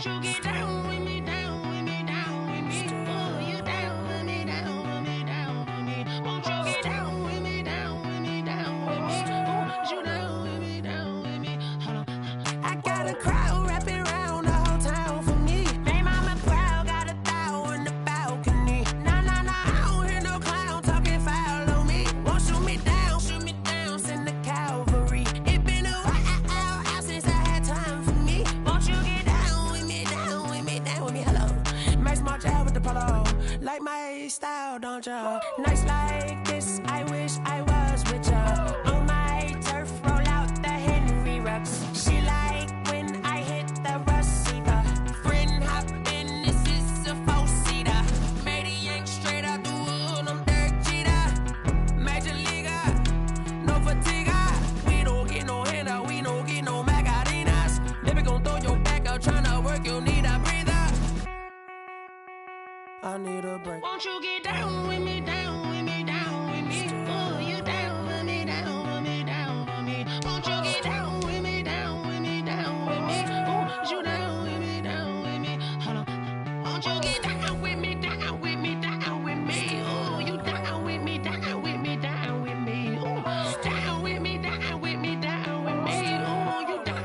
Won't you get down with me, down with me, down with me? Oh, you down with me, down with me, down with me. Won't you get down with me, down with me, down with me? Oh, you down with me, down with me? Hold on. I got a crowd wrapping around the whole town for me. Name mama proud, got a thou in the balcony. Nah, nah, nah, I don't hear no clown talking foul on me. Won't shoot me down, send the cavalry. It been a while since I had time for me. Won't you get down with me, down with me, down with me? Hello. Max March out with the polo. Like my style, don't ya? Nights like this, I wish I was with ya. On my turf, roll out the Henry Rux. She like when I hit the receiver. Friend hop in, this is a four-seater. Made a yank straight out the wood, I'm Derek Jeter. Major leaguer, no fatigue. We don't get no handout, we don't get no Macarinas. Never gon' throw your back out, tryna work, you need a breather. I need a break. Won't you get down with me, down with me, down with me? Oh, you down with me, down with me, down with me? Won't you get down with me, down with me, down with me? Oh, you down with me, down with me? Hold on. Won't you get down with me, down with me, down with me? Oh, you down with me, down with me, down with me? Oh, down with me, down with me, down with me? Oh, you down.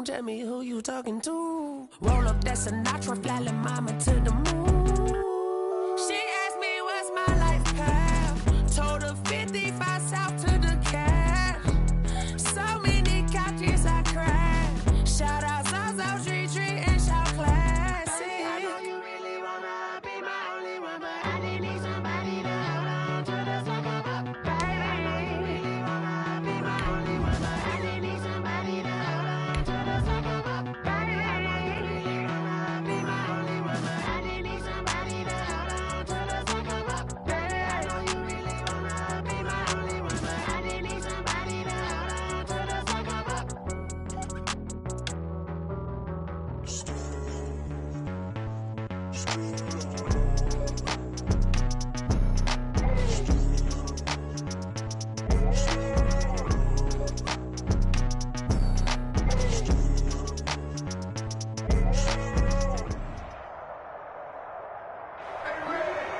Tell me who you talking to. Roll up that Sinatra, fly la mama to the moon. She asked me what's my life path. Told her 55 south to the cat. So many couches I cried. Shout out South Street and shout classy. I know you really wanna be my only one, but I didn't need somebody to hold on to the sucker up, baby. I know you really wanna be my only one, but I didn't need somebody to hold on to the sucker up, baby. I know you really wanna be my only one, but I didn't need somebody to hold on to the sucker up, baby. I know you really wanna be my only one, but I didn't need somebody to hold on to the sucker up.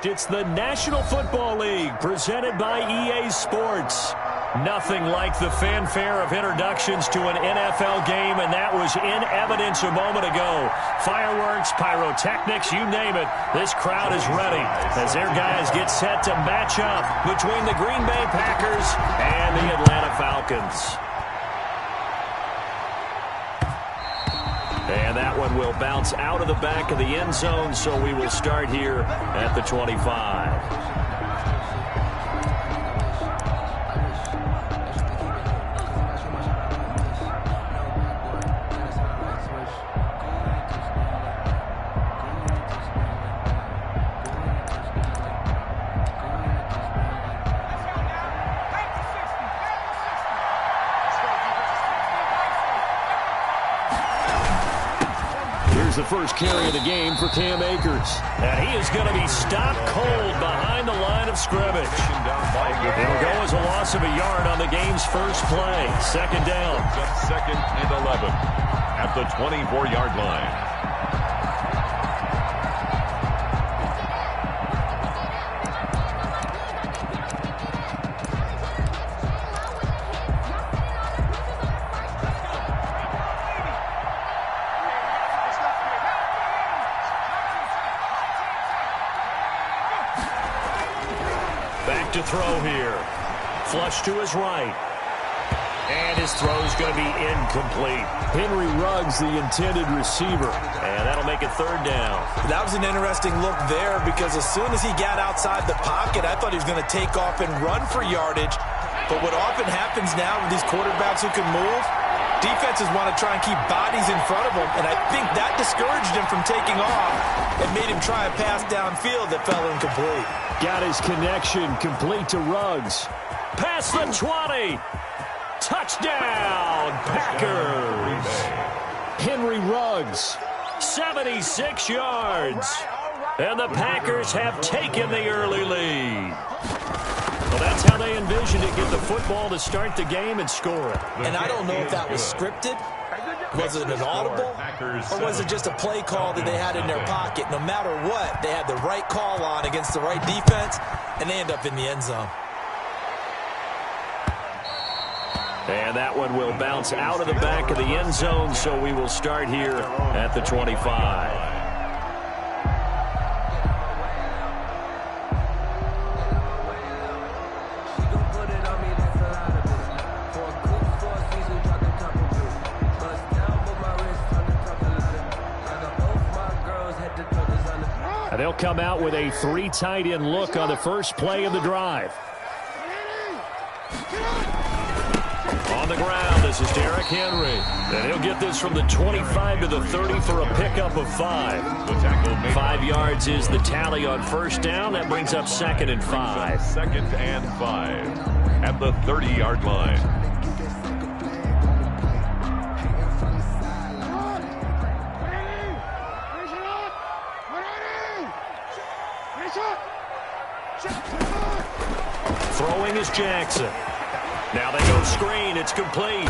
It's the National Football League presented by EA Sports. Nothing like the fanfare of introductions to an NFL game, and that was in evidence a moment ago. Fireworks, pyrotechnics, you name it. This crowd is ready as their guys get set to match up between the Green Bay Packers and the Atlanta Falcons. And that one will bounce out of the back of the end zone, so we will start here at the 25. The first carry of the game for Cam Akers. And he is going to be stopped cold behind the line of scrimmage. It'll go as a loss of a yard on the game's first play. Second down. Just 2nd and 11 at the 24-yard line. To throw here. Flush to his right. And his throw is going to be incomplete. Henry Ruggs, the intended receiver. And that'll make it third down. That was an interesting look there because as soon as he got outside the pocket, I thought he was going to take off and run for yardage. But what often happens now with these quarterbacks who can move, defenses want to try and keep bodies in front of them. And I think that discouraged him from taking off and made him try a pass downfield that fell incomplete. Got his connection complete to Ruggs. Past the 20. Touchdown, Packers. Henry Ruggs, 76 yards. And the Packers have taken the early lead. Well, that's how they envisioned it, get the football to start the game and score it. And I don't know if that was scripted. Was it an audible? Or was it just a play call that they had in their pocket? No matter what, they had the right call on against the right defense, and they end up in the end zone. And that one will bounce out of the back of the end zone, so we will start here at the 25. And they'll come out with a 3 tight end look on the first play of the drive. On the ground, this is Derrick Henry. And he'll get this from the 25 to the 30 for a pickup of 5. 5 yards is the tally on first down. That brings up 2nd and 5. 2nd and 5 at the 30-yard line. Throwing is Jackson. Now they go screen. It's complete.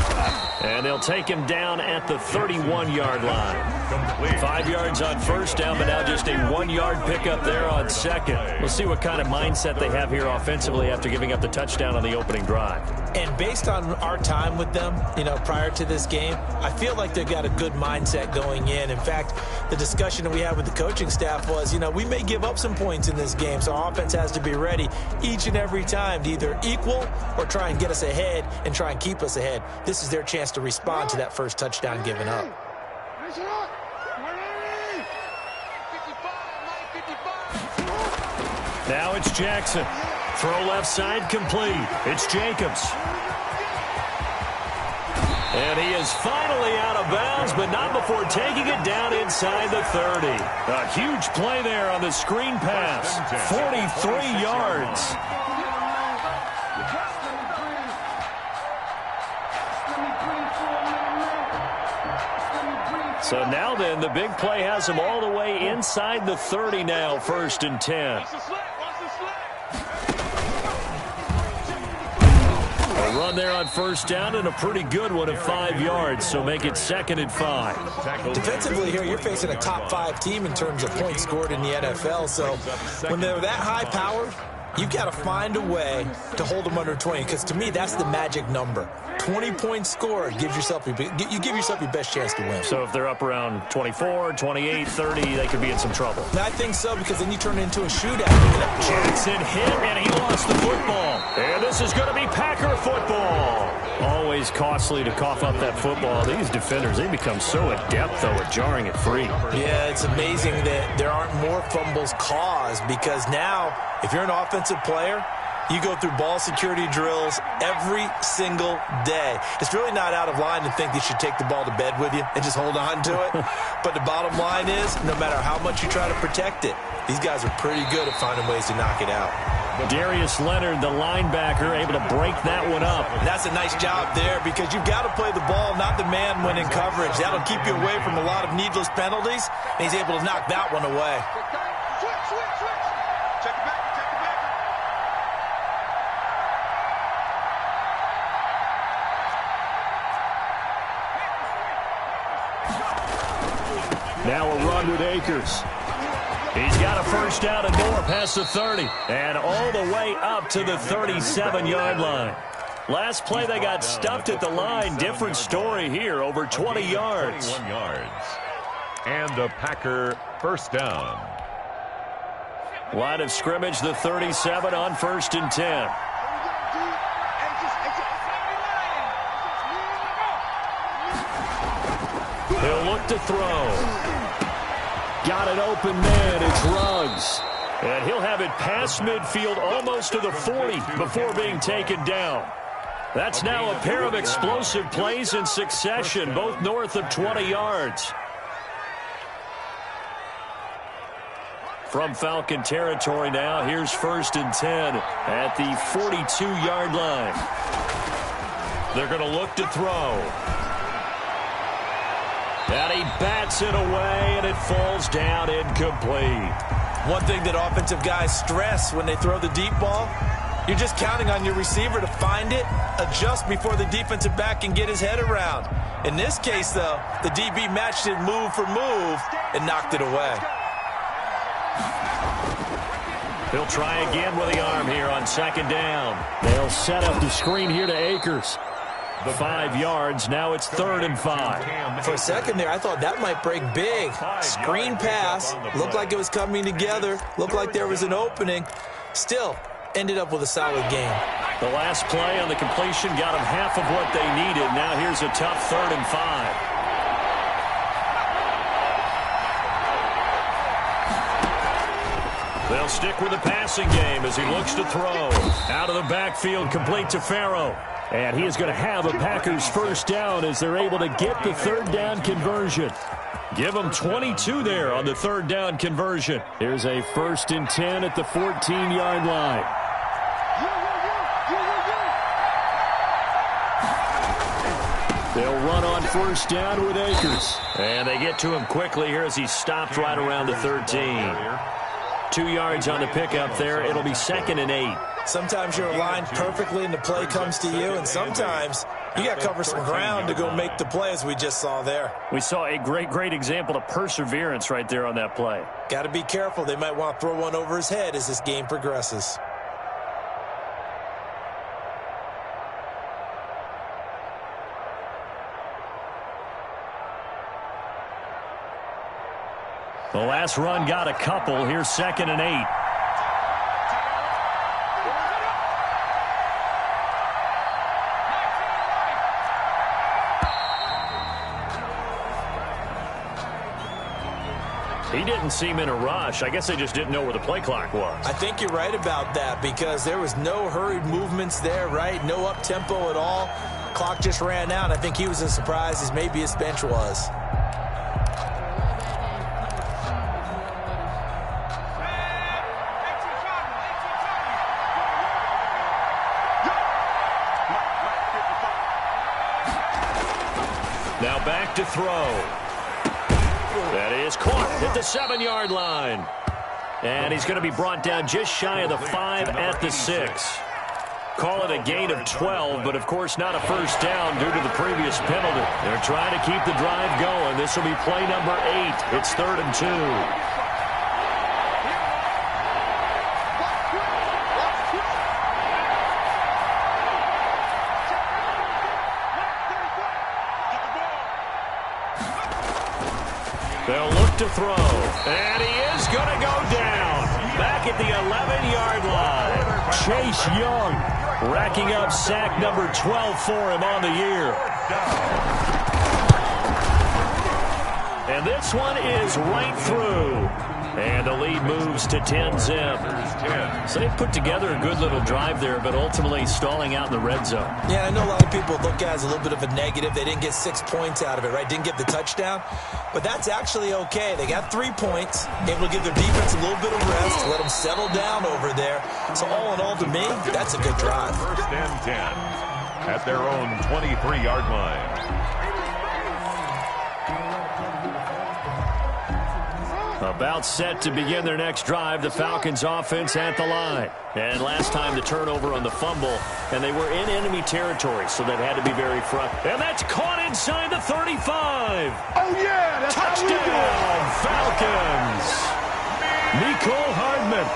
And they'll take him down at the 31-yard line. 5 yards on first down, but now just a 1-yard pickup there on second. We'll see what kind of mindset they have here offensively after giving up the touchdown on the opening drive. And based on our time with them, prior to this game, I feel like they've got a good mindset going in. In fact, the discussion that we had with the coaching staff was, we may give up some points in this game, so our offense has to be ready each and every time to either equal or try and get us ahead and try and keep us ahead. This is their chance to respond to that first touchdown given up. Now it's Jackson. Throw left side complete. It's Jacobs. And he is finally out of bounds, but not before taking it down inside the 30. A huge play there on the screen pass. 43 yards. So now then, the big play has him all the way inside the 30 now, 1st and 10. A run there on first down and a pretty good one of 5 yards, so make it 2nd and 5. Defensively here, you're facing a top 5 team in terms of points scored in the NFL, so when they're that high-powered, you've got to find a way to hold them under 20, because to me, that's the magic number. 20 points scored, you give yourself your best chance to win. So if they're up around 24, 28, 30, they could be in some trouble. I think so, because then you turn it into a shootout. Jackson hit, and he lost the football. And this is going to be Packer football. Always costly to cough up that football. These defenders, they become so adept, though, at jarring it free. Yeah, it's amazing that there aren't more fumbles caused, because now, if you're an offensive player, you go through ball security drills every single day. It's really not out of line to think you should take the ball to bed with you and just hold on to it. But the bottom line is, no matter how much you try to protect it, these guys are pretty good at finding ways to knock it out. Darius Leonard, the linebacker, able to break that one up. And that's a nice job there, because you've got to play the ball, not the man when in coverage. That'll keep you away from a lot of needless penalties, and he's able to knock that one away. Now a run with Akers. He's got a first down and more past the 30. And all the way up to the 37-yard line. Last play they got stuffed at the line. Different story here, over 20 yards. 21 yards. And a Packer first down. Line of scrimmage, the 37 on 1st and 10. He'll look to throw. Got an open man. It's Ruggs. And he'll have it past midfield almost to the 40 before being taken down. That's now a pair of explosive plays in succession, both north of 20 yards. From Falcon territory now, here's 1st and 10 at the 42-yard line. They're going to look to throw. And he bats it away, and it falls down incomplete. One thing that offensive guys stress when they throw the deep ball, You're just counting on your receiver to find it, adjust before the defensive back can get his head around. In this case, though, the DB matched it move for move and knocked it away. He'll try again with the arm here on second down. They'll set up the screen here to Akers. 5 yards. Now it's 3rd and 5. For a second there, I thought that might break big. Screen pass. Looked like it was coming together. Looked like there was an opening. Still, ended up with a solid game. The last play on the completion got them half of what they needed. Now here's a tough 3rd and 5. They'll stick with the passing game as he looks to throw. Out of the backfield, complete to Farrow. And he is going to have a Packers first down as they're able to get the 3rd down conversion. Give them 22 there on the 3rd down conversion. Here's a 1st and 10 at the 14-yard line. They'll run on 1st down with Akers. And they get to him quickly here as he stopped right around the 13. 2 yards on the pickup there. It'll be 2nd and 8. Sometimes you're aligned perfectly and the play comes to you, and sometimes you got to cover some ground to go make the play, as we just saw there. We saw a great example of perseverance right there on that play. Got to be careful. They might want to throw one over his head as this game progresses. The last run got a couple. Here's 2nd and 8. He didn't seem in a rush. I guess they just didn't know where the play clock was. I think you're right about that because there was no hurried movements there, right? No up-tempo at all. Clock just ran out. I think he was as surprised as maybe his bench was. Now back to throw. That is caught at the 7-yard line. And he's going to be brought down just shy of the 5 at the 6. Call it a gain of 12, but of course not a first down due to the previous penalty. They're trying to keep the drive going. This will be play number 8. It's 3rd and 2. They'll look to throw, and he is going to go down. Back at the 11-yard line. Chase Young racking up sack number 12 for him on the year. And this one is right through. And the lead moves to 10-zip. So they put together a good little drive there, but ultimately stalling out in the red zone. Yeah, I know a lot of people look at it as a little bit of a negative. They didn't get 6 points out of it, right? Didn't get the touchdown. But that's actually okay. They got 3 points, able to give their defense a little bit of rest, let them settle down over there. So all in all, to me, that's a good drive. 1st and 10 at their own 23-yard line. About set to begin their next drive, the Falcons offense at the line. And last time the turnover on the fumble, and they were in enemy territory, so that had to be very front. And that's caught inside the 35. Oh, yeah, that's touchdown, Falcons. Mecole Hardman,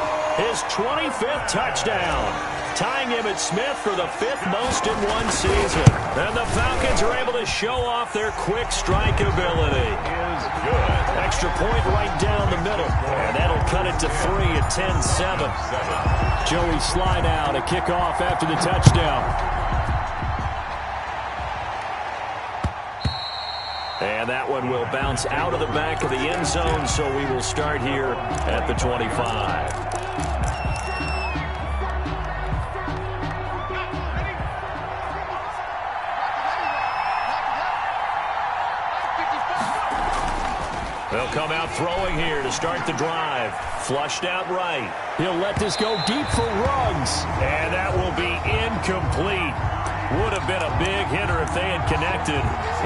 his 25th touchdown, tying Emmitt Smith for the 5th most in one season. And the Falcons are able to show off their quick strike ability. Good. Extra point right down the middle. And that'll cut it to 3 at 10-7. Joey slide out, a kickoff after the touchdown. And that one will bounce out of the back of the end zone, so we will start here at the 25. They'll come out throwing here to start the drive. Flushed out right. He'll let this go deep for Ruggs. And that will be incomplete. Would have been a big hitter if they had connected.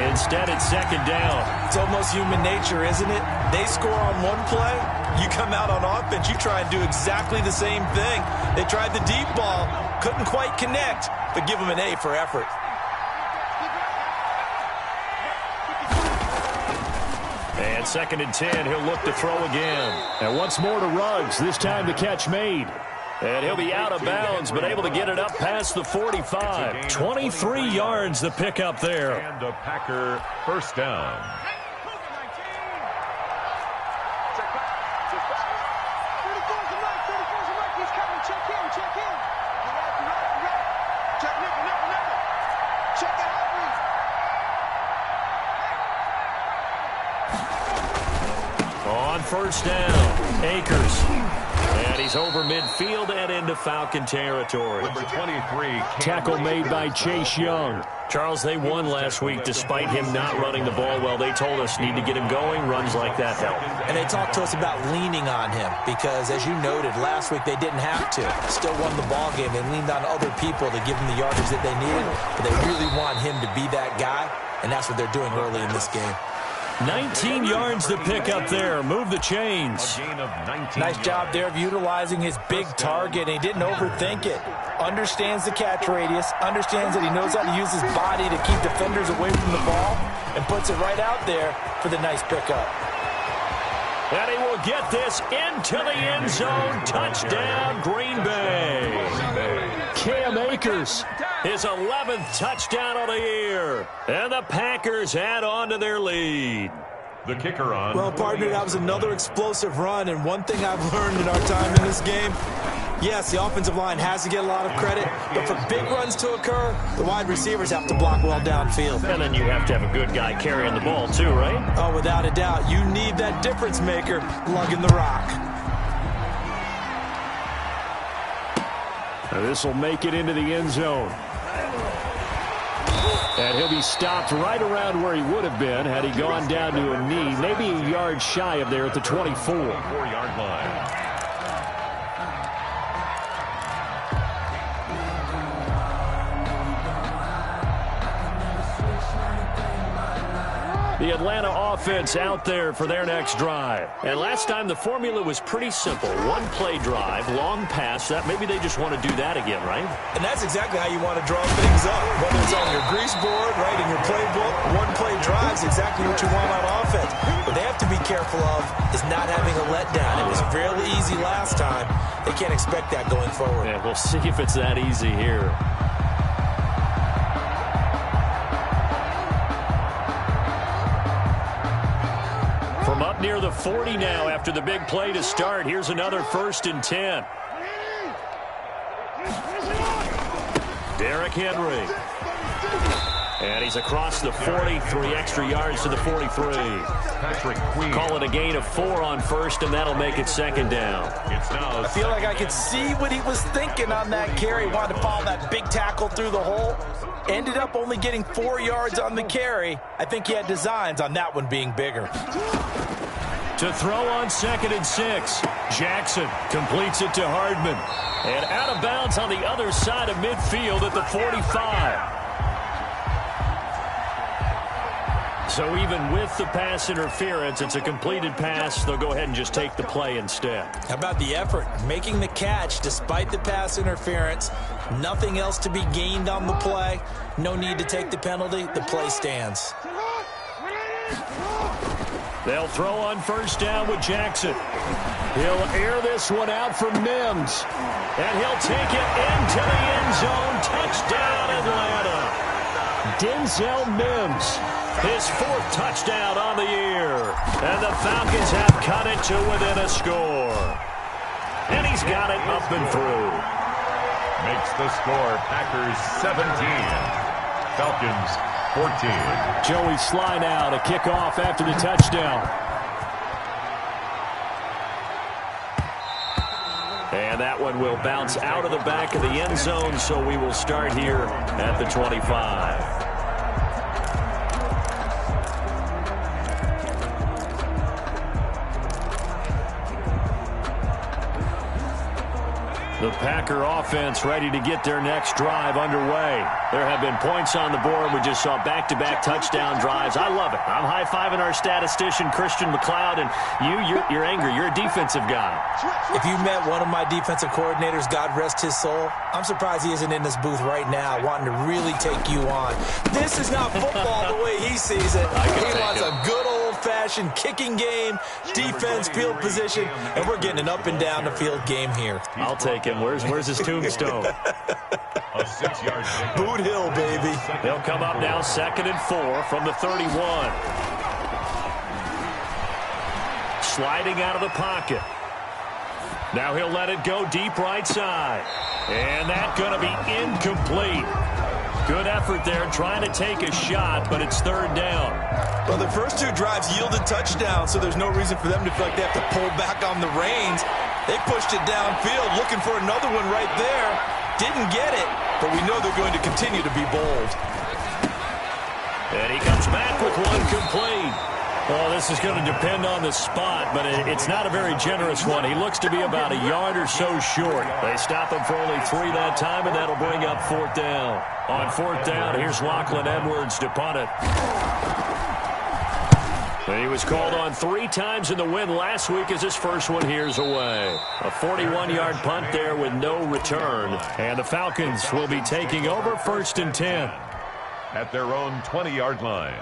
Instead, it's 2nd down. It's almost human nature, isn't it? They score on one play. You come out on offense, you try and do exactly the same thing. They tried the deep ball. Couldn't quite connect, but give him an A for effort. And 2nd and 10, he'll look to throw again. And once more to Ruggs, this time the catch made. And he'll be out of bounds, but able to get it up past the 45. 23 yards the pickup there. And a Packer first down. On first down, Akers. And he's over midfield and into Falcon territory. Number 23. Tackle made by Chase Young. Charles, they won last week despite him not running the ball well. They told us need to get him going. Runs like that help. And they talked to us about leaning on him because, as you noted, last week they didn't have to. Still won the ball game. They leaned on other people to give them the yardage that they needed. But they really want him to be that guy, and that's what they're doing early in this game. 19 yards to pick up there. Move the chains. A gain of 19 Nice job there of utilizing his big target. He didn't overthink it. Understands the catch radius. Understands that he knows how to use his body to keep defenders away from the ball. And puts it right out there for the nice pickup. And he will get this into the end zone. Touchdown, Green Bay. Cam Akers. His 11th touchdown of the year. And the Packers add on to their lead. The kicker on. Well, partner, that was another explosive run. And one thing I've learned in our time in this game, yes, the offensive line has to get a lot of credit. But for big runs to occur, the wide receivers have to block well downfield. And then you have to have a good guy carrying the ball too, right? Oh, without a doubt. You need that difference maker lugging the rock. Now this will make it into the end zone. And he'll be stopped right around where he would have been had he gone down to a knee, maybe a yard shy of there at the 24. 4-yard line. The Atlanta offense out there for their next drive. And last time the formula was pretty simple. One play drive, long pass. That maybe they just want to do that again, right? And that's exactly how you want to draw things up. Whether it's on your grease board, right, in your playbook, one play drives exactly what you want on offense. What they have to be careful of is not having a letdown. It was fairly easy last time. They can't expect that going forward. Yeah, we'll see if it's that easy here. From up near the 40 now after the big play to start. Here's another 1st and 10. Derrick Henry. And he's across the 40, 3 extra yards to the 43. Patrick Queen. Call it a gain of 4 on first, and that'll make it 2nd down. It's now I feel like I could see what he was thinking on that carry. He wanted to follow that big tackle through the hole. Ended up only getting 4 yards on the carry. I think he had designs on that one being bigger. To throw on 2nd and 6. Jackson completes it to Hardman. And out of bounds on the other side of midfield at the 45. So even with the pass interference, it's a completed pass. They'll go ahead and just take the play instead. How about the effort? Making the catch despite the pass interference. Nothing else to be gained on the play. No need to take the penalty. The play stands. They'll throw on first down with Jackson. He'll air this one out for Mims. And he'll take it into the end zone. Touchdown, Atlanta. Denzel Mims. His 4th touchdown on the year. And the Falcons have cut it to within a score. And he's got it up and through. Makes the score Packers 17. Falcons 14. Joey Sly now to kick off after the touchdown. And that one will bounce out of the back of the end zone, so we will start here at the 25. The Packer offense ready to get their next drive underway. There have been points on the board. We just saw back-to-back touchdown drives. I love it. I'm high-fiving our statistician, Christian McLeod, and you're angry. You're a defensive guy. If you met one of my defensive coordinators, God rest his soul, I'm surprised he isn't in this booth right now wanting to really take you on. This is not football the way he sees it. He wants a good old-fashioned kicking game, defense, field position, and we're getting an up-and-down-the-field game here. I'll take him. Where's his tombstone? A 6-yard pickup. Boot Hill, baby. They'll come up now 2nd and 4 from the 31. Sliding out of the pocket. Now he'll let it go deep right side. And that's going to be incomplete. Good effort there trying to take a shot, but it's 3rd down. Well, the first 2 drives yielded touchdowns, so there's no reason for them to feel like they have to pull back on the reins. They pushed it downfield, looking for another one right there. Didn't get it, but we know they're going to continue to be bold. And he comes back with one complete. Well, this is going to depend on the spot, but it's not a very generous one. He looks to be about a yard or so short. They stop him for only 3 that time, and that'll bring up 4th down. On 4th down, here's Lachlan Edwards to punt it. And he was called on 3 times in the win last week as his first one here's away. A 41-yard punt there with no return. And the Falcons will be taking over 1st and 10. At their own 20-yard line.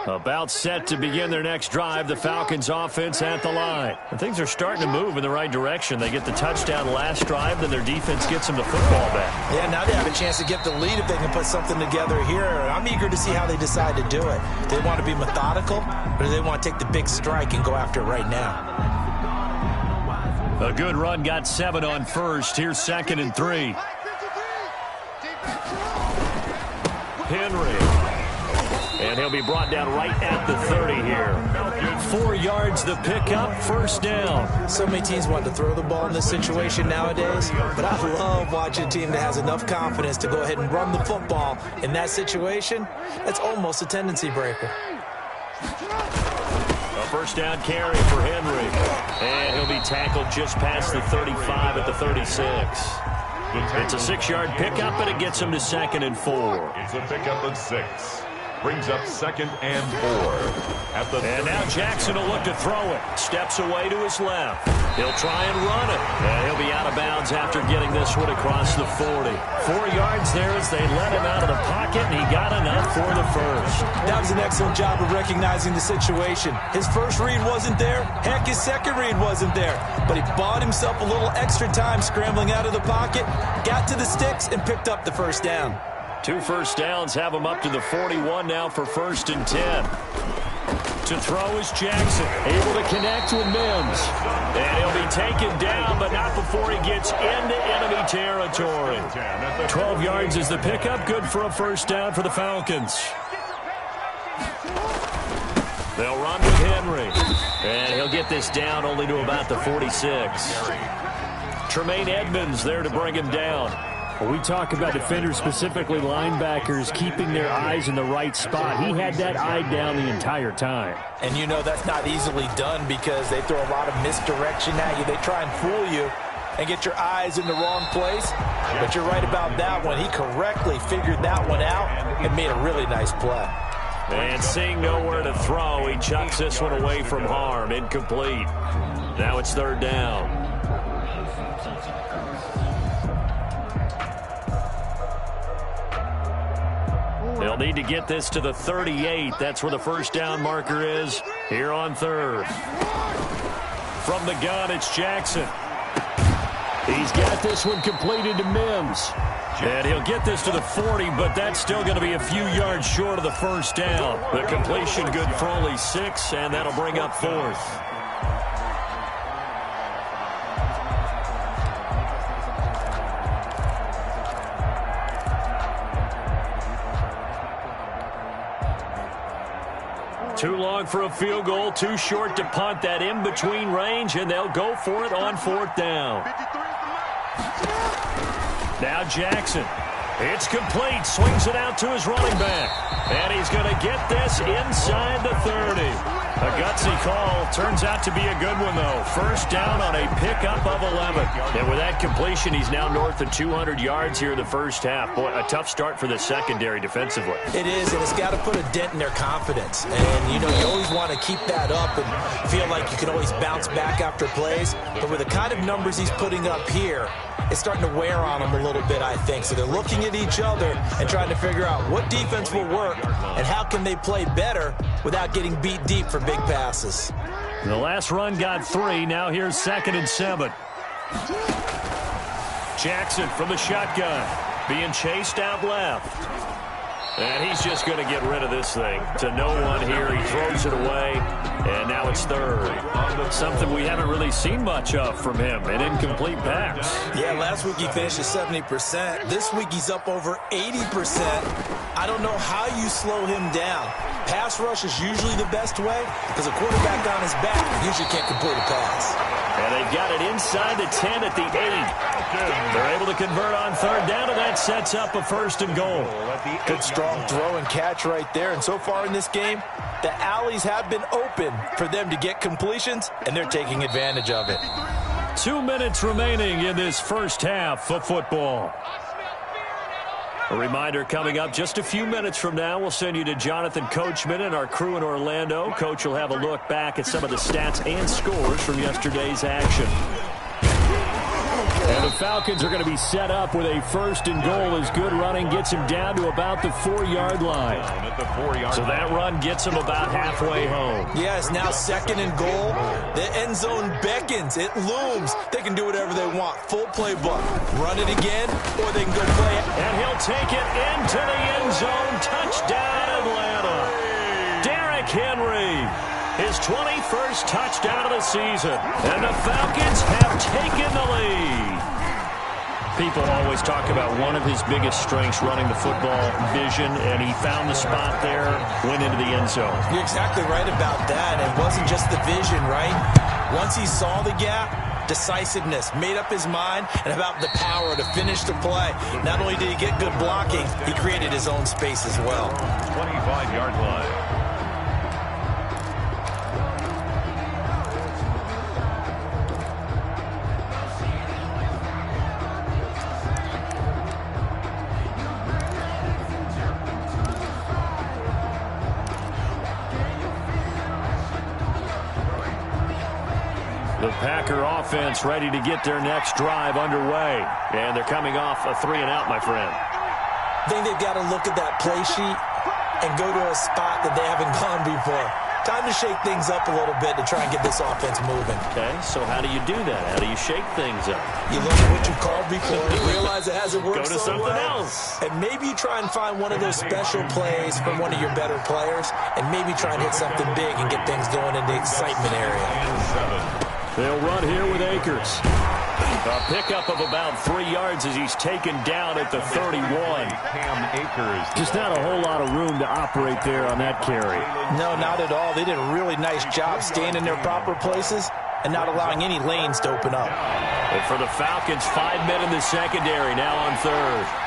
About set to begin their next drive, the Falcons offense at the line. And things are starting to move in the right direction. They get the touchdown last drive, then their defense gets them the football back. Yeah, now they have a chance to get the lead if they can put something together here. I'm eager to see how they decide to do it. Do they want to be methodical, or do they want to take the big strike and go after it right now? A good run got 7 on 1st. Here's 2nd and 3. Henry. And he'll be brought down right at the 30 here. 4 yards the pickup, 1st down. So many teams want to throw the ball in this situation nowadays, but I love watching a team that has enough confidence to go ahead and run the football. In that situation, that's almost a tendency breaker. A 1st down carry for Henry. And he'll be tackled just past the 35 at the 36. It's a 6-yard pickup, and it gets him to 2nd and 4. It's a pickup of 6. Brings up 2nd and 4. And now Jackson will look to throw it. Steps away to his left. He'll try and run it. And he'll be out of bounds after getting this one across the 40. 4 yards there as they let him out of the pocket, and he got enough for the first. That was an excellent job of recognizing the situation. His first read wasn't there. Heck, his second read wasn't there. But he bought himself a little extra time scrambling out of the pocket, got to the sticks, and picked up the 1st down. 2 first downs have him up to the 41 now for 1st and 10. To throw is Jackson, able to connect with Mims. And he'll be taken down, but not before he gets into enemy territory. 12 yards is the pickup, good for a 1st down for the Falcons. They'll run with Henry. And he'll get this down only to about the 46. Tremaine Edmonds there to bring him down. Well, we talk about defenders, specifically linebackers, keeping their eyes in the right spot. He had that eye down the entire time. And you know that's not easily done because they throw a lot of misdirection at you. They try and fool you and get your eyes in the wrong place. But you're right about that one. He correctly figured that one out and made a really nice play. And seeing nowhere to throw, he chucks this one away from harm. Incomplete. Now it's 3rd down. They'll need to get this to the 38. That's where the 1st down marker is here on 3rd. From the gun, it's Jackson. He's got this one completed to Mims. And he'll get this to the 40, but that's still going to be a few yards short of the 1st down. The completion good for only 6, and that'll bring up 4th. Too long for a field goal, too short to punt. That in-between range, and they'll go for it on 4th down. Now Jackson. It's complete. Swings it out to his running back. And he's going to get this inside the 30. A gutsy call. Turns out to be a good one, though. First down on a pickup of 11. And with that completion, he's now north of 200 yards here in the first half. Boy, a tough start for the secondary defensively. It is, and it's got to put a dent in their confidence. And, you always want to keep that up and feel like you can always bounce back after plays. But with the kind of numbers he's putting up here, it's starting to wear on them a little bit, I think. So they're looking at each other and trying to figure out what defense will work and how can they play better without getting beat deep for big passes. The last run got 3. Now here's 2nd and 7. Jackson from the shotgun, being chased out left. And he's just going to get rid of this thing. To no one here. He throws it away. And now it's 3rd. Something we haven't really seen much of from him. An incomplete pass. Yeah, last week he finished at 70%. This week he's up over 80%. I don't know how you slow him down. Pass rush is usually the best way because a quarterback on his back usually can't complete a pass. And they've got it inside the 10 at the 8. They're able to convert on 3rd down, and that sets up a 1st and goal. Good strong throw and catch right there. And so far in this game, the alleys have been open for them to get completions, and they're taking advantage of it. 2 minutes remaining in this first half of football. A reminder, coming up just a few minutes from now, we'll send you to Jonathan Coachman and our crew in Orlando. Coach will have a look back at some of the stats and scores from yesterday's action. And the Falcons are going to be set up with a 1st and goal as good running gets him down to about the 4-yard line. So that run gets him about halfway home. Yeah, it's now 2nd and goal. The end zone beckons. It looms. They can do whatever they want. Full playbook. Run it again, or they can go play it. And he'll take it into the end zone. Touchdown, Atlanta. Derrick Henry. His 21st touchdown of the season. And the Falcons have taken the lead. People always talk about one of his biggest strengths, running the football, vision, and he found the spot there, went into the end zone. You're exactly right about that. It wasn't just the vision, right? Once he saw the gap, decisiveness, made up his mind, and about the power to finish the play. Not only did he get good blocking, he created his own space as well. 25-yard line. The Packer offense ready to get their next drive underway. And they're coming off a 3-and-out, my friend. I think they've got to look at that play sheet and go to a spot that they haven't gone before. Time to shake things up a little bit to try and get this offense moving. Okay, so how do you do that? How do you shake things up? You look at what you called before and realize it hasn't worked Go to so something well. else. And maybe you try and find one of those special plays from one of your better players and maybe try and hit something big and get things going in the excitement area. They'll run here with Akers. A pickup of about 3 yards as he's taken down at the 31. Just not a whole lot of room to operate there on that carry. No, not at all. They did a really nice job staying in their proper places and not allowing any lanes to open up. And for the Falcons, 5 men in the secondary, now on 3rd.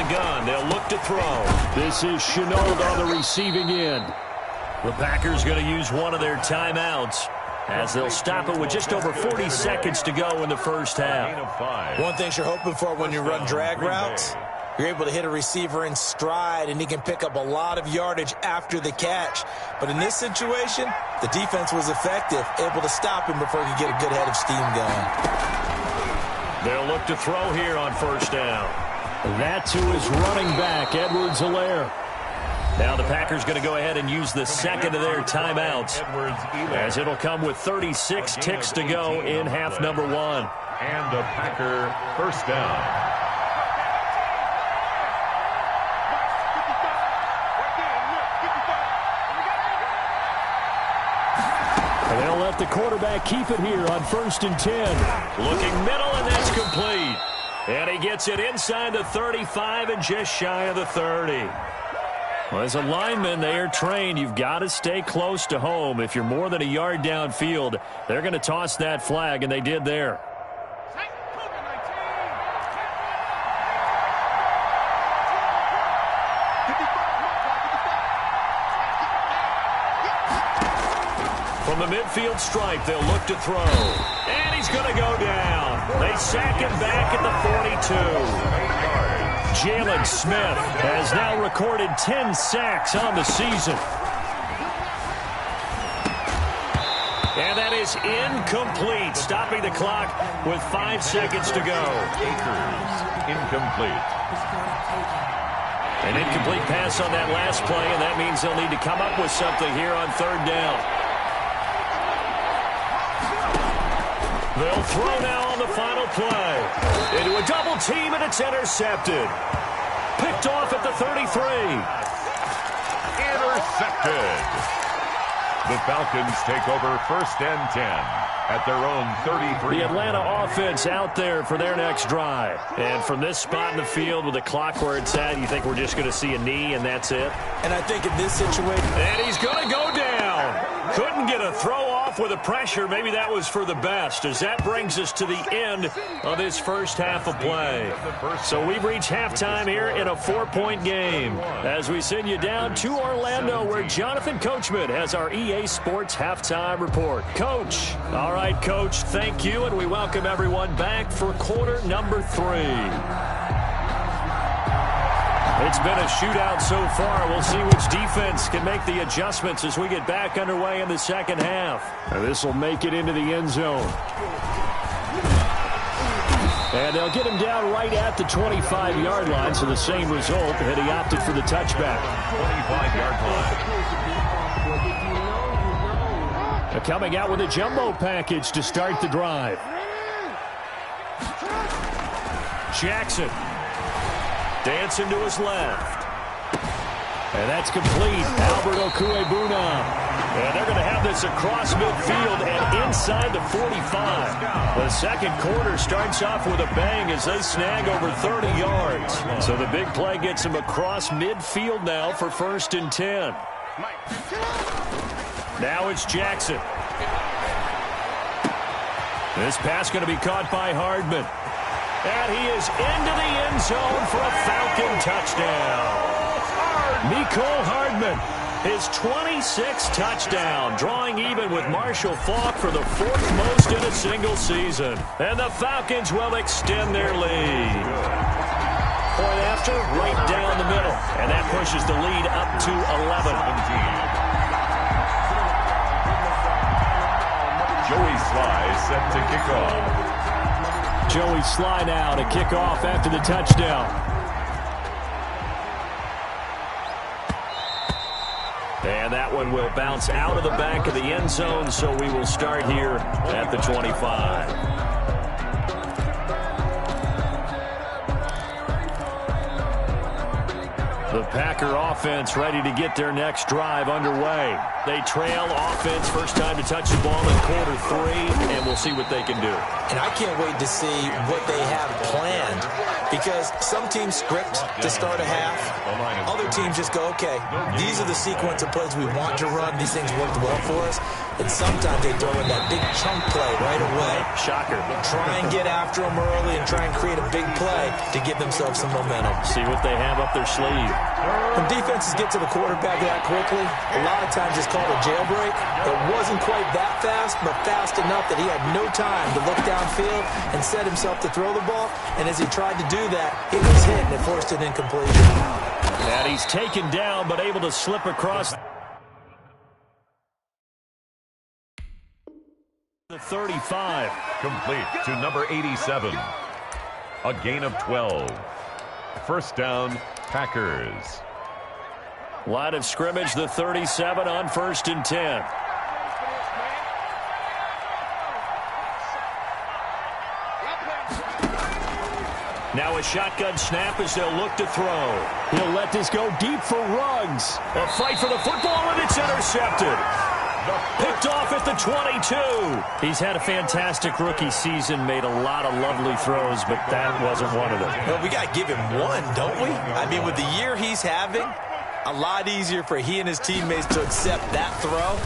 Gun. They'll look to throw. This is Chenault on the receiving end. The Packers going to use one of their timeouts as they'll stop it with just over 40 seconds to go in the first half. One thing you're hoping for when you run drag routes, you're able to hit a receiver in stride and he can pick up a lot of yardage after the catch. But in this situation, the defense was effective, able to stop him before he could get a good head of steam going. They'll look to throw here on 1st down. That's who is running back, Edwards-Helaire. Now the Packers going to go ahead and use the second of their timeouts as it'll come with 36 ticks to go in half number 1. And a Packer 1st down. And they'll let the quarterback keep it here on 1st and 10. Looking middle, and that's complete. And he gets it inside the 35 and just shy of the 30. Well, as a lineman, they are trained. You've got to stay close to home. If you're more than a yard downfield, they're going to toss that flag, and they did there. From the midfield stripe, they'll look to throw. And he's going to go down. They sack him back at the 42. Jalen Smith has now recorded 10 sacks on the season. And that is incomplete, stopping the clock with 5 seconds to go. Akers, incomplete. An incomplete pass on that last play, and that means they'll need to come up with something here on third down. They'll throw now on the final play. Into a double team, and it's intercepted. Picked off at the 33. Intercepted. The Falcons take over 1st and 10 at their own 33. The Atlanta offense out there for their next drive. And from this spot in the field with the clock where it's at, you think we're just going to see a knee and that's it? And I think in this situation... And he's going to go down. Couldn't get a throw off with the pressure. Maybe that was for the best, as that brings us to the end of this first half of play. So we've reached halftime here in a 4-point game as we send you down to Orlando, where Jonathan Coachman has our EA Sports halftime report. Coach. All right, Coach, thank you, and we welcome everyone back for quarter number 3. It's been a shootout so far. We'll see which defense can make the adjustments as we get back underway in the second half. And this will make it into the end zone. And they'll get him down right at the 25-yard line, so the same result, and he opted for the touchback. 25-yard line. Coming out with a jumbo package to start the drive. Jackson. Dancing to his left. And that's complete. Albert Okuebuna. And they're going to have this across midfield and inside the 45. The second quarter starts off with a bang as they snag over 30 yards. So the big play gets them across midfield now for 1st and 10. Now it's Jackson. This pass going to be caught by Hardman. And he is into the end zone for a Falcon touchdown. Mecole Hardman, his 26th touchdown, drawing even with Marshall Faulk for the 4th most in a single season. And the Falcons will extend their lead. Point after, right down the middle. And that pushes the lead up to 11. Joey Sly set to kick off. Joey Sly now to kick off after the touchdown. And that one will bounce out of the back of the end zone, so we will start here at the 25. The Packer offense ready to get their next drive underway. They trail offense, first time to touch the ball in quarter 3, and we'll see what they can do. And I can't wait to see what they have planned, because some teams script to start a half. Other teams just go, okay, these are the sequence of plays we want to run. These things worked well for us. And sometimes they throw in that big chunk play right away. Shocker. Try and get after them early and try and create a big play to give themselves some momentum. See what they have up their sleeve. When defenses get to the quarterback that quickly, a lot of times it's called a jailbreak. It wasn't quite that fast, but fast enough that he had no time to look downfield and set himself to throw the ball. And as he tried to do that, it was hit and it forced an incompletion. And he's taken down, but able to slip across the 35. Complete to number 87. A gain of 12. First down, Packers. Line of scrimmage, the 37 on 1st and 10. Now a shotgun snap as they'll look to throw. He'll let this go deep for Ruggs. A fight for the football, and it's intercepted. Picked off at the 22. He's had a fantastic rookie season, made a lot of lovely throws, but that wasn't one of them. Well, we got to give him one, don't we? I mean, with the year he's having, a lot easier for he and his teammates to accept that throw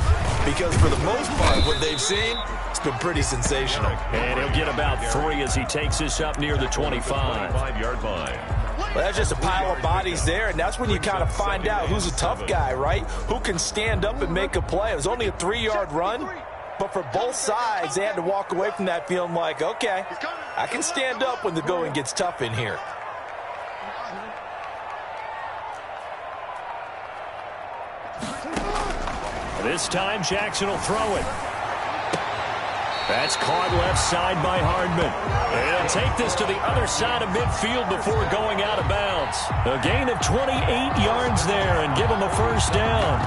because for the most part, what they've seen, it's been pretty sensational. And he'll get about 3 as he takes this up near the 25-yard line. Well, that's just a pile of bodies there, and that's when you kind of find out who's a tough guy, right? Who can stand up and make a play. It was only a 3-yard run, but for both sides, they had to walk away from that feeling like, okay, I can stand up when the going gets tough in here. This time, Jackson will throw it. That's caught left side by Hardman. And he'll take this to the other side of midfield before going out of bounds. A gain of 28 yards there and give him a first down.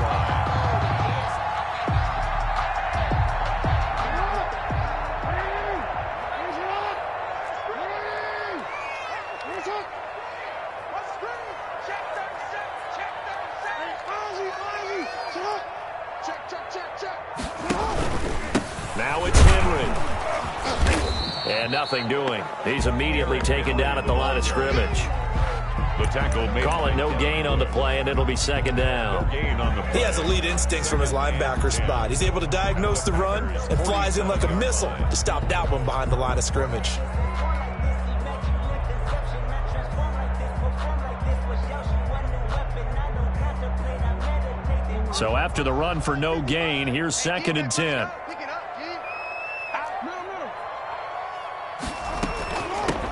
Now it's Henry. And nothing doing. He's immediately taken down at the line of scrimmage. The tackle made. Call it no gain on the play, and it'll be second down. He has elite instincts from his linebacker spot. He's able to diagnose the run and flies in like a missile to stop that one behind the line of scrimmage. So after the run for no gain, here's 2nd and 10.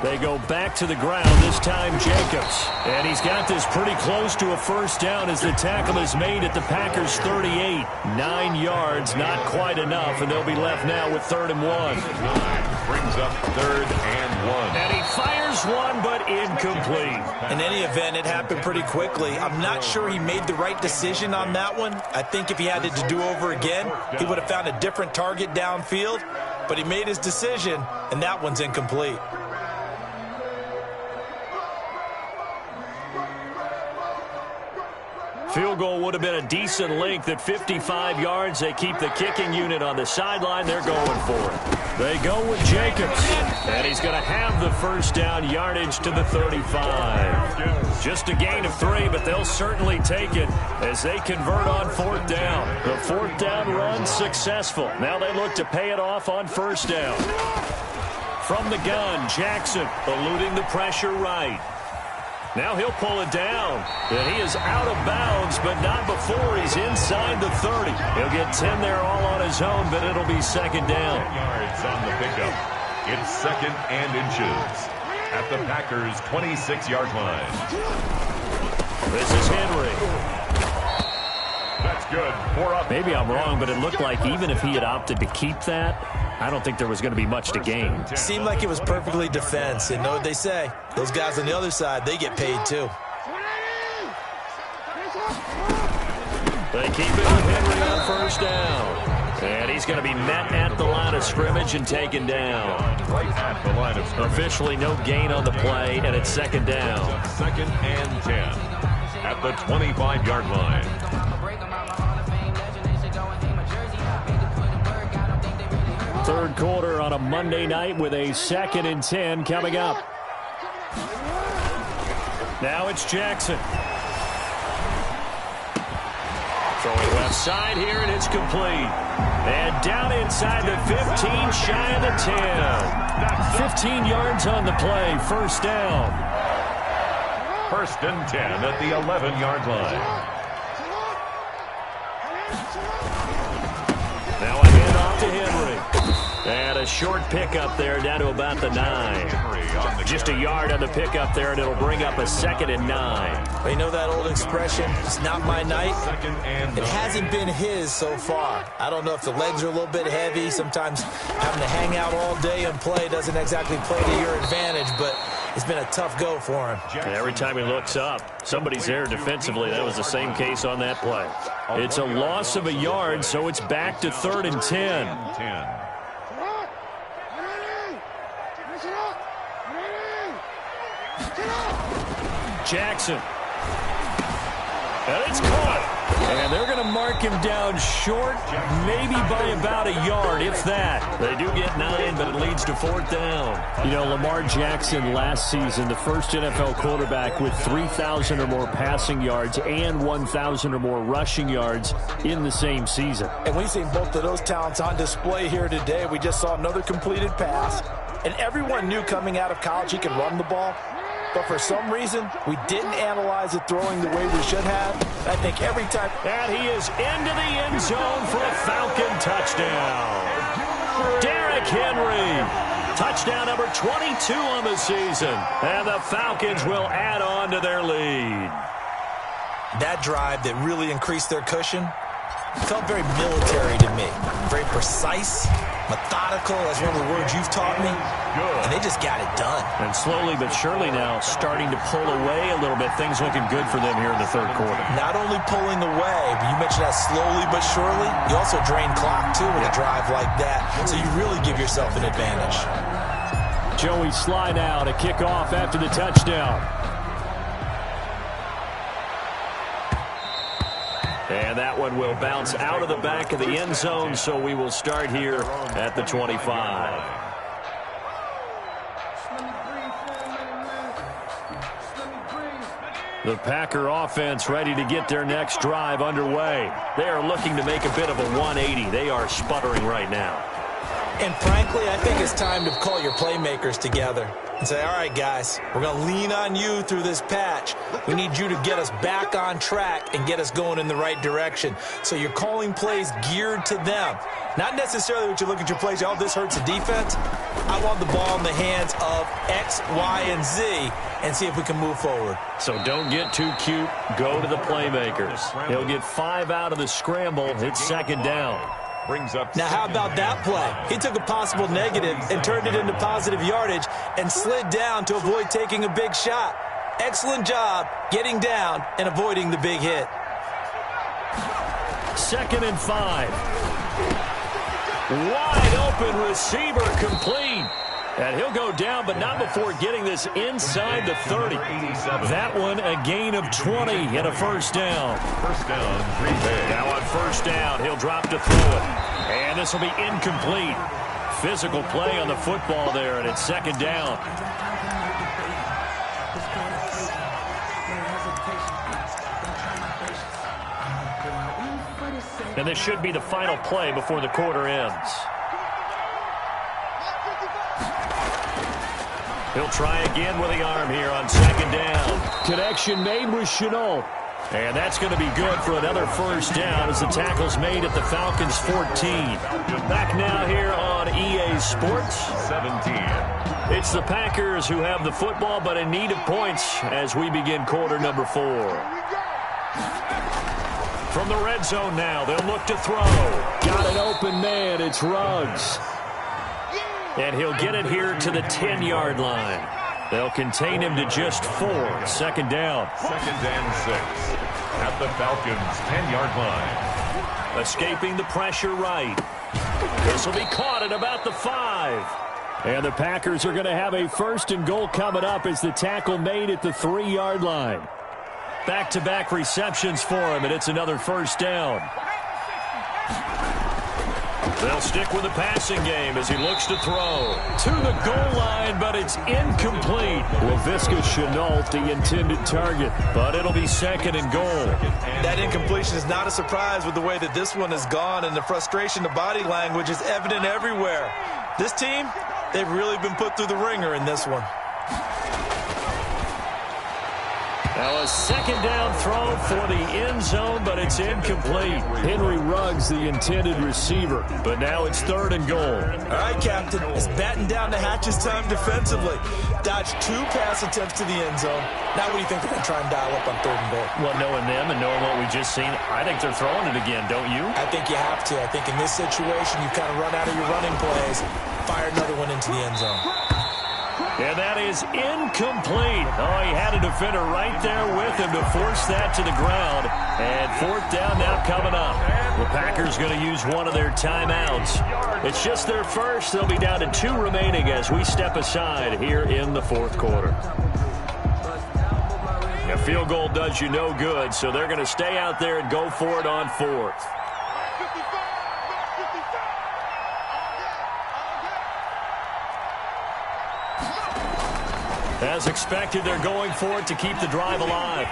They go back to the ground, this time Jacobs. And he's got this pretty close to a first down as the tackle is made at the Packers' 38. 9 yards, not quite enough, and they'll be left now with 3rd and 1. Brings up 3rd and 1. And he fires one, but incomplete. In any event, it happened pretty quickly. I'm not sure he made the right decision on that one. I think if he had it to do over again, he would have found a different target downfield. But he made his decision, and that one's incomplete. Field goal would have been a decent length at 55 yards. They keep the kicking unit on the sideline. They're going for it. They go with Jacobs. And he's going to have the first down yardage to the 35. Just a gain of 3, but they'll certainly take it as they convert on 4th down. The 4th down run successful. Now they look to pay it off on 1st down. From the gun, Jackson eluding the pressure right. Now he'll pull it down. And he is out of bounds, but not before he's inside the 30. He'll get 10 there all on his own, but it'll be 2nd down. 10 yards on the pickup. It's 2nd and inches at the Packers' 26-yard line. This is Henry. That's good. 4 up. Maybe I'm wrong, but it looked like even if he had opted to keep that, I don't think there was going to be much to gain. Seemed like it was perfectly defense. And know what they say? Those guys on the other side, they get paid too. They keep it with Henry on 1st down. And he's going to be met at the line of scrimmage and taken down. Right at the line of scrimmage. Officially no gain on the play, and it's 2nd down. 2nd and 10 at the 25-yard line. Third quarter on a Monday night with a 2nd and 10 coming up. Now it's Jackson. Throwing left side here, and it's complete. And down inside the 15, shy of the 10. 15 yards on the play, 1st down. 1st and 10 at the 11-yard line. Now a handoff to Henry. And a short pickup there down to about the 9. Just a yard on the pickup there, and it'll bring up a 2nd and 9. Well, you know that old expression, it's not my night? 2nd and 9. It hasn't been his so far. I don't know if the legs are a little bit heavy. Sometimes having to hang out all day and play doesn't exactly play to your advantage, but it's been a tough go for him. And every time he looks up, somebody's there defensively. That was the same case on that play. It's a loss of a yard, so it's back to 3rd and 10. Jackson. And it's caught. And they're going to mark him down short, maybe by about a yard, if that. They do get 9, but it leads to 4th down. You know, Lamar Jackson last season, the first NFL quarterback with 3,000 or more passing yards and 1,000 or more rushing yards in the same season. And we've seen both of those talents on display here today. We just saw another completed pass. And everyone knew coming out of college he could run the ball. But for some reason, we didn't analyze it throwing the way we should have. I think every time. And he is into the end zone for a Falcon touchdown. Derrick Henry. Touchdown number 22 on the season. And the Falcons will add on to their lead. That drive that really increased their cushion felt very military to me. Very precise, methodical, that's one of the words you've taught me. And they just got it done. And slowly but surely now starting to pull away a little bit. Things looking good for them here in the third quarter. Not only pulling away, but you mentioned that slowly but surely. You also drain clock, too, with a drive like that. So you really give yourself an advantage. Joey slide out, a kickoff after the touchdown. And that one will bounce out of the back of the end zone, so we will start here at the 25. The Packer offense ready to get their next drive underway. They are looking to make a bit of a 180. They are sputtering right now. And frankly, I think it's time to call your playmakers together and say, all right, guys, we're going to lean on you through this patch. We need you to get us back on track and get us going in the right direction. So you're calling plays geared to them. Not necessarily what you look at your plays, oh, this hurts the defense. I want the ball in the hands of X, Y, and Z and see if we can move forward. So don't get too cute. Go to the playmakers. He'll get 5 out of the scramble. It's 2nd down. Brings up. Now, how about that play? He took a possible negative and turned it into positive yardage and slid down to avoid taking a big shot. Excellent job getting down and avoiding the big hit. 2nd and 5. Wide open receiver complete. And he'll go down, but not before getting this inside the 30. That one a gain of 20 and a 1st down. 1st down, Green Bay. Now on 1st down, he'll drop to throw it. And this will be incomplete. Physical play on the football there, and it's 2nd down. And this should be the final play before the quarter ends. He'll try again with the arm here on 2nd down. Connection made with Chenault. And that's going to be good for another 1st down as the tackle's made at the Falcons' 14. Back now here on EA Sports. 17. It's the Packers who have the football, but in need of points as we begin quarter number 4. From the red zone now, they'll look to throw. Got an open man. It's Ruggs. And he'll get it here to the 10-yard line. They'll contain him to just 4. 2nd down. 2nd and 6. At the Falcons' 10-yard line. Escaping the pressure right. This will be caught at about the 5. And the Packers are going to have a 1st and goal coming up as the tackle made at the 3-yard line. Back-to-back receptions for him, and it's another 1st down. They'll stick with the passing game as he looks to throw. To the goal line, but it's incomplete. Laviska Shenault, the intended target. But it'll be 2nd and goal. That incompletion is not a surprise with the way that this one has gone, and the frustration, the body language is evident everywhere. This team, they've really been put through the ringer in this one. Now a 2nd down throw for the end zone, but it's incomplete. Henry Ruggs, the intended receiver. But now it's 3rd and goal. All right, Captain. It's batten down the hatches time defensively. Dodged 2 pass attempts to the end zone. Now what do you think they're going to try and dial up on 3rd and goal? Well, knowing them and knowing what we just seen, I think they're throwing it again, don't you? I think you have to. I think in this situation, you kind of run out of your running plays, fire another one into the end zone. And that is incomplete. Oh, he had a defender right there with him to force that to the ground. And 4th down now coming up. The Packers going to use one of their timeouts. It's just their first. They'll be down to 2 remaining as we step aside here in the 4th quarter. field goal does you no good, so they're going to stay out there and go for it on fourth. As expected, they're going for it to keep the drive alive.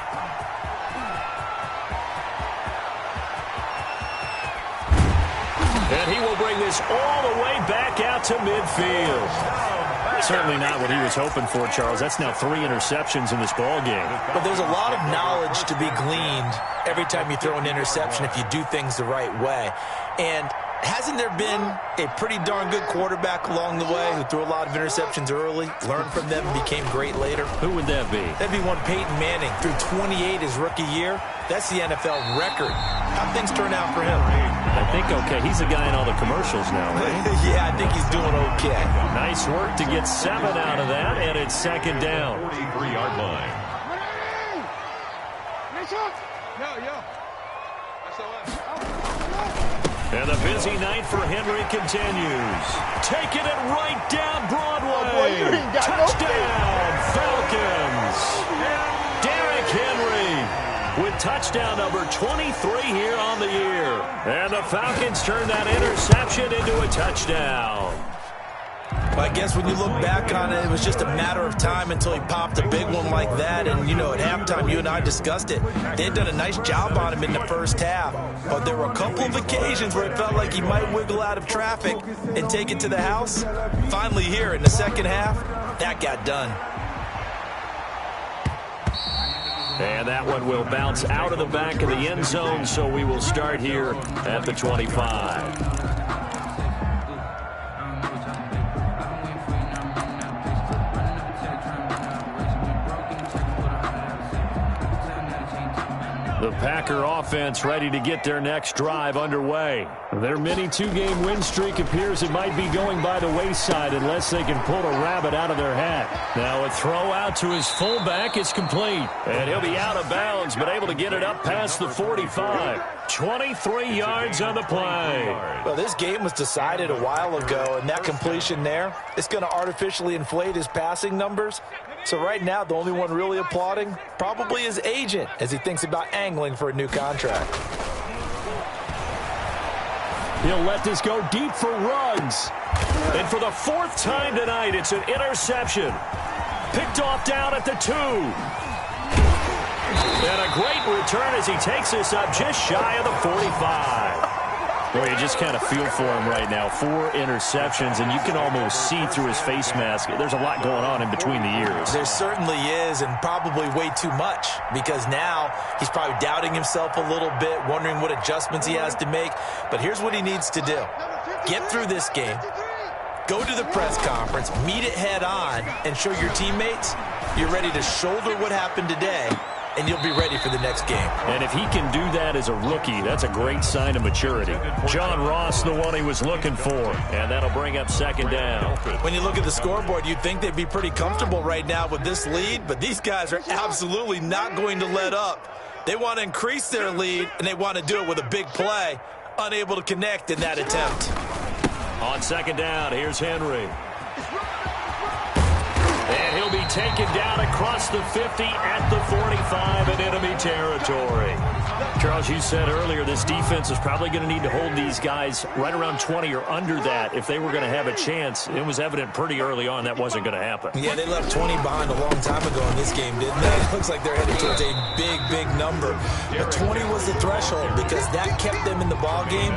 And he will bring this all the way back out to midfield. Certainly not what he was hoping for, Charles. That's now 3 interceptions in this ball game. But there's a lot of knowledge to be gleaned every time you throw an interception if you do things the right way. And hasn't there been a pretty darn good quarterback along the way who threw a lot of interceptions early, learned from them, and became great later? Who would that be? That'd be one Peyton Manning. Threw 28 his rookie year. That's the NFL record. How'd things turn out for him? I think okay. He's a guy in all the commercials now, right? Yeah, I think he's doing okay. Nice work to get 7 out of that, and it's second down. 43-yard line. And the busy night for Henry continues. Taking it right down Broadway. Touchdown, Falcons. Derrick Henry with touchdown number 23 here on the year. And the Falcons turn that interception into a touchdown. Well, I guess when you look back on it, it was just a matter of time until he popped a big one like that. And, you know, at halftime, you and I discussed it. They had done a nice job on him in the first half. But there were a couple of occasions where it felt like he might wiggle out of traffic and take it to the house. Finally here in the second half, that got done. And that one will bounce out of the back of the end zone, so we will start here at the 25. The Packer offense ready to get their next drive underway. Their mini 2-game win streak appears it might be going by the wayside unless they can pull a rabbit out of their hat. Now a throw out to his fullback is complete. And he'll be out of bounds, but able to get it up past the 45. 23 yards on the play. Well, this game was decided a while ago, and that completion there, it's going to artificially inflate his passing numbers. So right now, the only one really applauding probably his agent as he thinks about angling for a new contract. He'll let this go deep for Ruggs. And for the 4th time tonight, it's an interception. Picked off down at the 2. And a great return as he takes this up just shy of the 45. Boy, you just kind of feel for him right now. 4 interceptions, and you can almost see through his face mask. There's a lot going on in between the ears. There certainly is, and probably way too much, because now he's probably doubting himself a little bit, wondering what adjustments he has to make. But here's what he needs to do. Get through this game, go to the press conference, meet it head on, and show your teammates you're ready to shoulder what happened today, and you'll be ready for the next game. And if he can do that as a rookie, that's a great sign of maturity. John Ross, the one he was looking for, and that'll bring up second down. When you look at the scoreboard, you'd think they'd be pretty comfortable right now with this lead, but these guys are absolutely not going to let up. They want to increase their lead, and they want to do it with a big play. Unable to connect in that attempt. On second down, here's Henry. And he'll be taken down across the 50 at the 45 in enemy territory. Charles, you said earlier this defense is probably going to need to hold these guys right around 20 or under that if they were going to have a chance. It was evident pretty early on that wasn't going to happen. Yeah, they left 20 behind a long time ago in this game, didn't they? It looks like they're headed towards a big, big number. But 20 was the threshold because that kept them in the ball game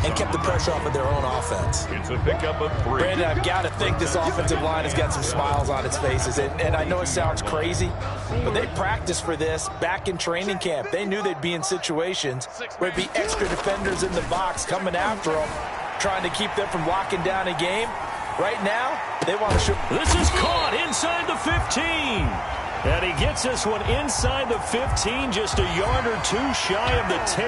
and kept the pressure off of their own offense. It's a pickup of 3. Brandon, I've got to think this offensive line has got some smiles on its faces. And I know it sounds crazy, but they practiced for this back in training camp. They knew they'd be in situations where it'd be extra defenders in the box coming after them, trying to keep them from locking down a game. Right now, they want to shoot. This is caught inside the 15. And he gets this one inside the 15, just a yard or 2 shy of the 10.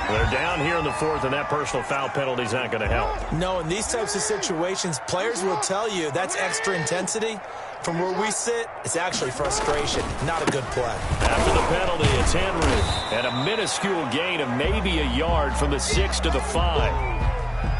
They're down here in the 4th, and that personal foul penalty is not going to help. No, in these types of situations, players will tell you that's extra intensity. From where we sit, it's actually frustration, not a good play. After the penalty, it's Henry. And a minuscule gain of maybe a yard from the 6 to the 5.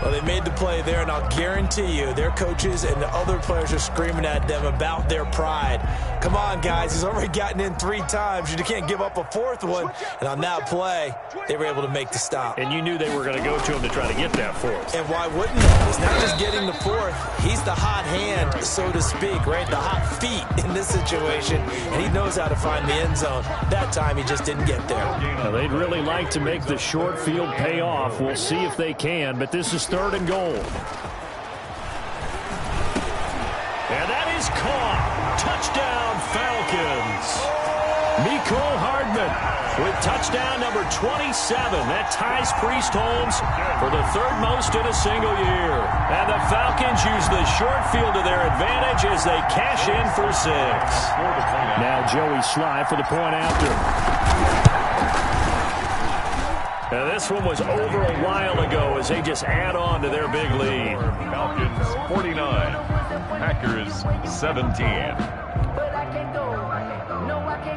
Well, they made the play there, and I'll guarantee you their coaches and the other players are screaming at them about their pride Come on, guys. He's already gotten in 3 times. You can't give up a 4th one. And on that play, they were able to make the stop. And you knew they were going to go to him to try to get that 4th. And why wouldn't they? It's not just getting the 4th. He's the hot hand, so to speak, right? The hot feet in this situation. And he knows how to find the end zone. That time, he just didn't get there. Now, they'd really like to make the short field pay off. We'll see if they can, but this is 3rd and goal. And that is caught. Touchdown, Falcons. Mecole Hardman with touchdown number 27. That ties Priest Holmes for the 3rd most in a single year. And the Falcons use the short field to their advantage as they cash in for 6. Now Joey Sly for the point after. Now this one was over a while ago as they just add on to their big lead. Falcons 49, Packers 17.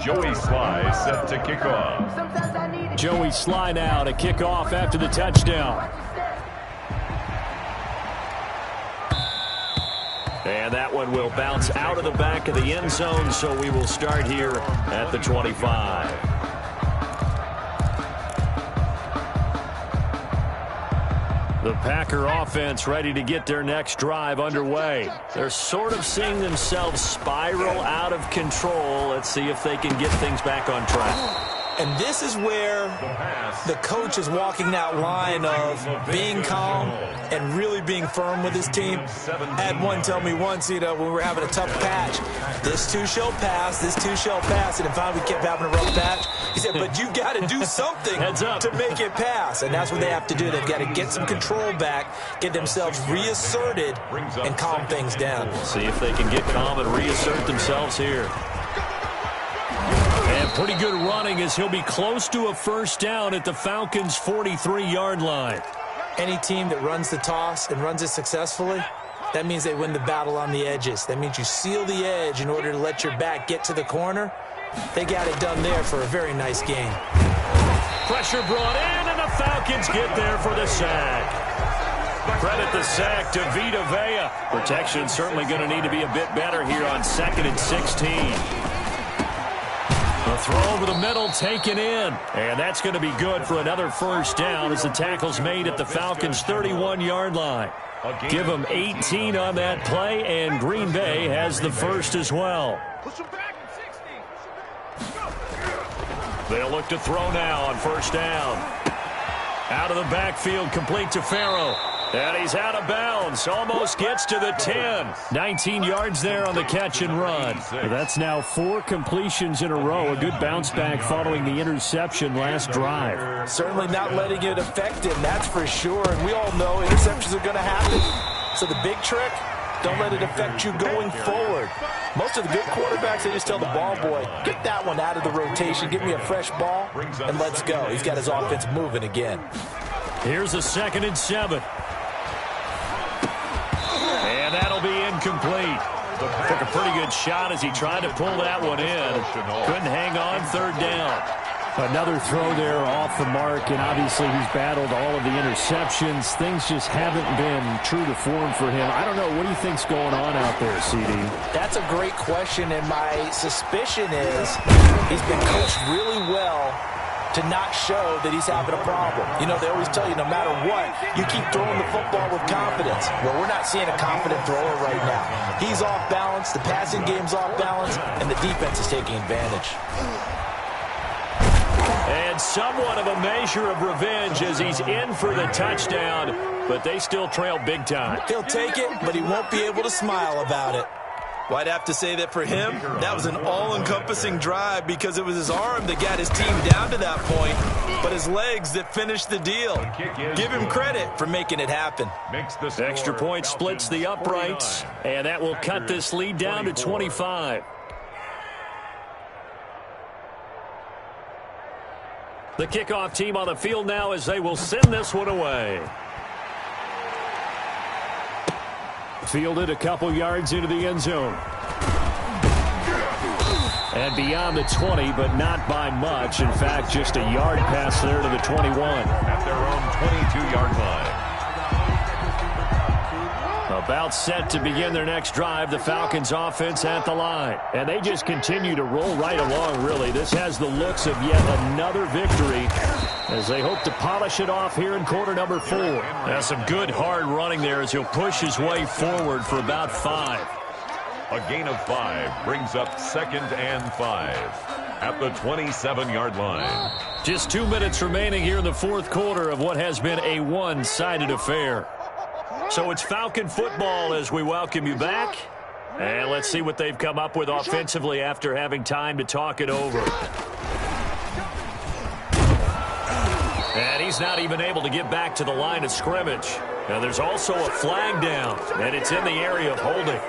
Joey Sly set to kick off. Joey Sly now to kick off after the touchdown. And that one will bounce out of the back of the end zone, so we will start here at the 25. The Packer offense ready to get their next drive underway. They're sort of seeing themselves spiral out of control. Let's see if they can get things back on track. And this is where the coach is walking that line of being calm and really being firm with his team. I had one tell me once, when we were having a tough patch, this too shall pass, this too shall pass. And finally we kept having a rough patch. He said, but you got to do something to make it pass. And that's what they have to do. They've got to get some control back, get themselves reasserted, and calm things down. See if they can get calm and reassert themselves here. And pretty good running as he'll be close to a 1st down at the Falcons' 43-yard line. Any team that runs the toss and runs it successfully, that means they win the battle on the edges. That means you seal the edge in order to let your back get to the corner. They got it done there for a very nice game. Pressure brought in, and the Falcons get there for the sack. Credit the sack to Vita Vea. Protection certainly going to need to be a bit better here on 2nd and 16. The throw over the middle taken in. And that's going to be good for another 1st down as the tackle's made at the Falcons' 31-yard line. Give them 18 on that play, and Green Bay has the 1st as well. They'll look to throw now on 1st down. Out of the backfield, complete to Farrow. And he's out of bounds. Almost gets to the 10. 19 yards there on the catch and run. That's now 4 completions in a row. A good bounce back following the interception last drive. Certainly not letting it affect him, that's for sure. And we all know interceptions are going to happen. So the big trick, don't let it affect you going forward. Most of the good quarterbacks, they just tell the ball boy, get that one out of the rotation, give me a fresh ball, and let's go. He's got his offense moving again. Here's a 2nd and 7. And that'll be incomplete. Took a pretty good shot as he tried to pull that one in. Couldn't hang on 3rd down. Another throw there off the mark, and obviously he's battled all of the interceptions. Things just haven't been true to form for him. I don't know. What do you think's going on out there, CD? That's a great question, and my suspicion is he's been coached really well to not show that he's having a problem. You know, they always tell you no matter what, you keep throwing the football with confidence. Well, we're not seeing a confident thrower right now. He's off balance, the passing game's off balance, and the defense is taking advantage. And somewhat of a measure of revenge as he's in for the touchdown, but they still trail big time. He'll take it, but he won't be able to smile about it. Well, I'd have to say that for him, that was an all-encompassing drive because it was his arm that got his team down to that point, but his legs that finished the deal. Give him credit for making it happen. Extra point splits the uprights, and that will cut this lead down to 25. The kickoff team on the field now as they will send this one away. Fielded a couple yards into the end zone. And beyond the 20, but not by much. In fact, just a yard pass there to the 21. At their own 22-yard line. A About set to begin their next drive, the Falcons offense at the line. And they just continue to roll right along, really. This has the looks of yet another victory as they hope to polish it off here in quarter number 4. Now some good hard running there as he'll push his way forward for about 5. A gain of 5 brings up 2nd and 5 at the 27-yard line. Just 2 minutes remaining here in the fourth quarter of what has been a one-sided affair. So it's Falcon football as we welcome you back. And let's see what they've come up with offensively after having time to talk it over. And he's not even able to get back to the line of scrimmage. Now there's also a flag down, and it's in the area of holding.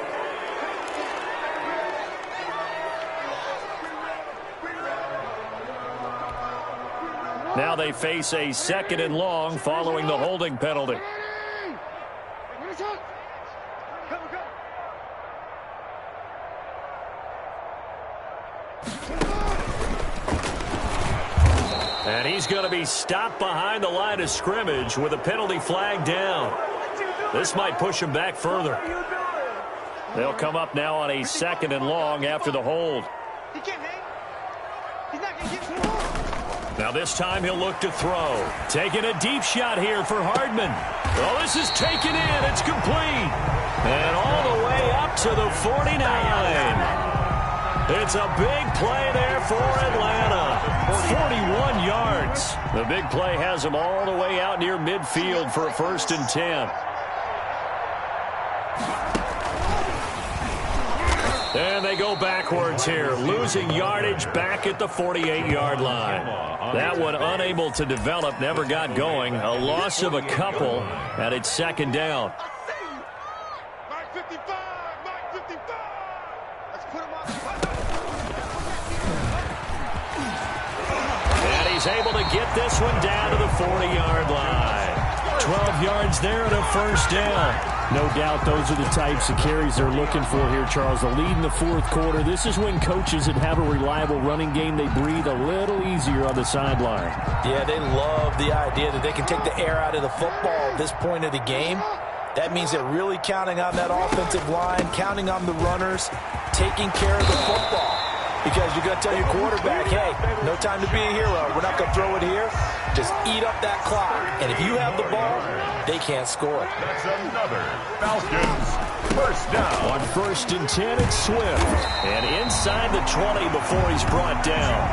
Now they face a 2nd and long following the holding penalty. And he's going to be stopped behind the line of scrimmage with a penalty flag down. This might push him back further. They'll come up now on a 2nd and long after the hold. Now this time he'll look to throw. Taking a deep shot here for Hardman. Well, this is taken in. It's complete. And all the way up to the 49. It's a big play there for Atlanta. 41 yards. The big play has them all the way out near midfield for a 1st and 10. And they go backwards here, losing yardage back at the 48-yard line. That one unable to develop, never got going. A loss of a couple, and it's 2nd down. Mike 55, Mike 55. Let's put him on. And he's able to get this one down to the 40-yard line. 12 yards there and a 1st down. No doubt those are the types of carries they're looking for here, Charles. The lead in the fourth quarter. This is when coaches that have a reliable running game, they breathe a little easier on the sideline. Yeah, they love the idea that they can take the air out of the football at this point of the game. That means they're really counting on that offensive line, counting on the runners, taking care of the football. Because you're going to tell your quarterback, hey, no time to be a hero. We're not going to throw it here. Just eat up that clock. And if you have the ball, they can't score. That's another Falcons 1st down. On 1st and 10, it's Swift. And inside the 20 before he's brought down.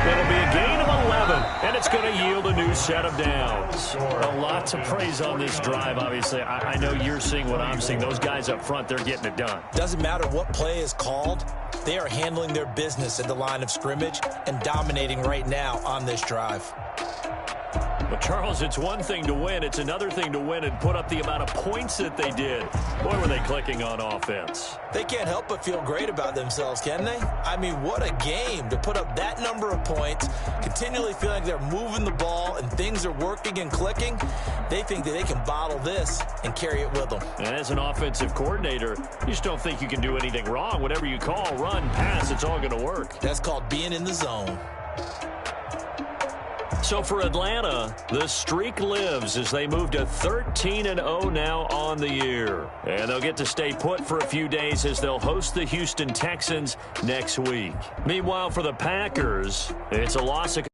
It'll be a gain of 11, and it's going to yield a new set of downs. A lot to praise on this drive, obviously. I know you're seeing what I'm seeing. Those guys up front, they're getting it done. Doesn't matter what play is called. They are handling their business at the line of scrimmage and dominating right now on this drive. But, Charles, it's one thing to win. It's another thing to win and put up the amount of points that they did. Boy, were they clicking on offense. They can't help but feel great about themselves, can they? I mean, what a game to put up that number of points, continually feeling like they're moving the ball and things are working and clicking. They think that they can bottle this and carry it with them. And as an offensive coordinator, you just don't think you can do anything wrong. Whatever you call, run, pass, it's all going to work. That's called being in the zone. So for Atlanta, the streak lives as they move to 13-0 now on the year. And they'll get to stay put for a few days as they'll host the Houston Texans next week. Meanwhile, for the Packers, it's a loss of